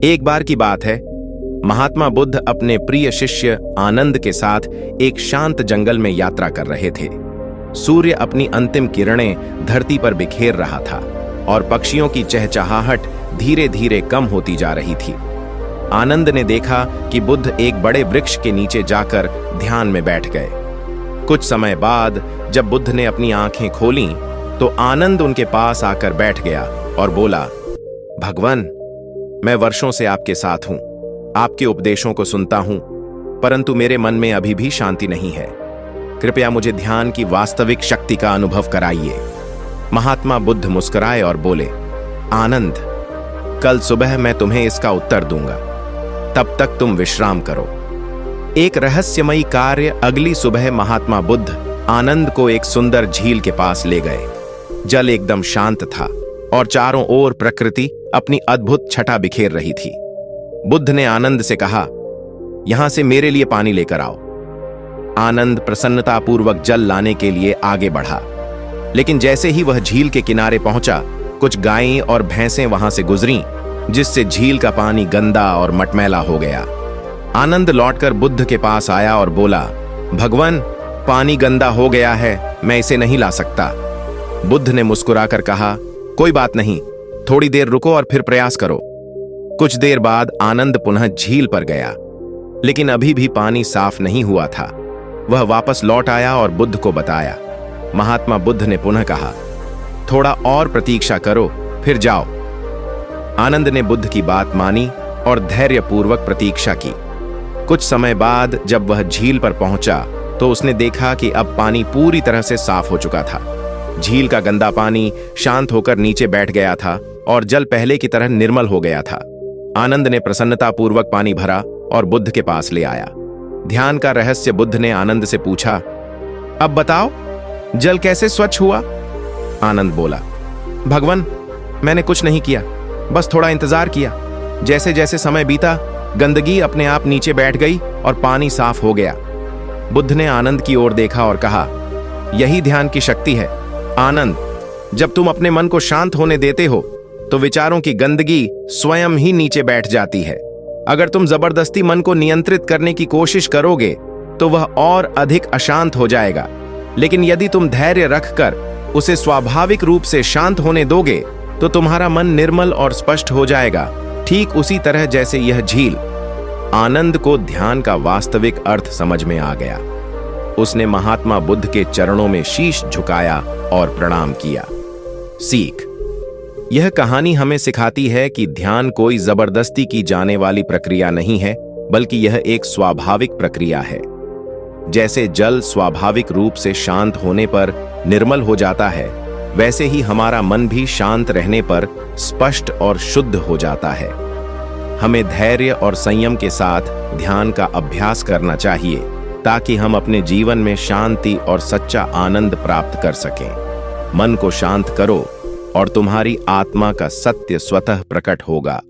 एक बार की बात है, महात्मा बुद्ध अपने प्रिय शिष्य आनंद के साथ एक शांत जंगल में यात्रा कर रहे थे। सूर्य अपनी अंतिम किरणें धरती पर बिखेर रहा था और पक्षियों की चहचहाहट धीरे धीरे कम होती जा रही थी। आनंद ने देखा कि बुद्ध एक बड़े वृक्ष के नीचे जाकर ध्यान में बैठ गए। कुछ समय बाद जब बुद्ध ने अपनी आंखें खोलीं, तो आनंद उनके पास आकर बैठ गया और बोला, भगवान, मैं वर्षों से आपके साथ हूं, आपके उपदेशों को सुनता हूं, परंतु मेरे मन में अभी भी शांति नहीं है। कृपया मुझे ध्यान की वास्तविक शक्ति का अनुभव कराइए। महात्मा बुद्ध मुस्कुराए और बोले, आनंद, कल सुबह मैं तुम्हें इसका उत्तर दूंगा, तब तक तुम विश्राम करो। एक रहस्यमयी कार्य। अगली सुबह महात्मा बुद्ध आनंद को एक सुंदर झील के पास ले गए। जल एकदम शांत था और चारों ओर प्रकृति अपनी अद्भुत छटा बिखेर रही थी। बुद्ध ने आनंद से कहा, यहां से मेरे लिए पानी लेकर आओ। आनंद प्रसन्नतापूर्वक जल लाने के लिए आगे बढ़ा, लेकिन जैसे ही वह झील के किनारे पहुंचा, कुछ गायें और भैंसें वहां से गुजरीं, जिससे झील का पानी गंदा और मटमैला हो गया। आनंद लौटकर बुद्ध के पास आया और बोला, भगवान, पानी गंदा हो गया है, मैं इसे नहीं ला सकता। बुद्ध ने मुस्कुराकर कहा, कोई बात नहीं, थोड़ी देर रुको और फिर प्रयास करो। कुछ देर बाद आनंद पुनः झील पर गया, लेकिन अभी भी पानी साफ नहीं हुआ था। वह वापस लौट आया और बुद्ध को बताया। महात्मा बुद्ध ने पुनः कहा, थोड़ा और प्रतीक्षा करो, फिर जाओ। आनंद ने बुद्ध की बात मानी और धैर्यपूर्वक प्रतीक्षा की। कुछ समय बाद जब वह झील पर पहुंचा, तो उसने देखा कि अब पानी पूरी तरह से साफ हो चुका था। झील का गंदा पानी शांत होकर नीचे बैठ गया था और जल पहले की तरह निर्मल हो गया था। आनंद ने प्रसन्नतापूर्वक पानी भरा और बुद्ध के पास ले आया। ध्यान का रहस्य बुद्ध ने आनंद से पूछा, अब बताओ, जल कैसे स्वच्छ हुआ? आनंद बोला, भगवान, मैंने कुछ नहीं किया, बस थोड़ा इंतजार किया। जैसे जैसे समय बीता, गंदगी अपने आप नीचे बैठ गई और पानी साफ हो गया। बुद्ध ने आनंद की ओर देखा और कहा, यही ध्यान की शक्ति है। आनंद, जब तुम अपने मन को शांत होने देते हो, तो विचारों की गंदगी स्वयं ही नीचे बैठ जाती है। अगर तुम जबरदस्ती मन को नियंत्रित करने की कोशिश करोगे, तो वह और अधिक अशांत हो जाएगा। लेकिन यदि तुम धैर्य रखकर उसे स्वाभाविक रूप से शांत होने दोगे, तो तुम्हारा मन निर्मल और स्पष्ट हो जाएगा, ठीक उसी तरह जैसे यह झील। आनंद को ध्यान का वास्तविक अर्थ समझ में आ गया। उसने महात्मा बुद्ध के चरणों में शीश झुकाया और प्रणाम किया। सीख। यह कहानी हमें सिखाती है कि ध्यान कोई जबरदस्ती की जाने वाली प्रक्रिया नहीं है, बल्कि यह एक स्वाभाविक प्रक्रिया है। जैसे जल स्वाभाविक रूप से शांत होने पर निर्मल हो जाता है, वैसे ही हमारा मन भी शांत रहने पर स्पष्ट और शुद्ध हो जाता है। हमें धैर्य और संयम के साथ ध्यान का अभ्यास करना चाहिए, ताकि हम अपने जीवन में शांति और सच्चा आनंद प्राप्त कर सकें। मन को शांत करो और तुम्हारी आत्मा का सत्य स्वतः प्रकट होगा।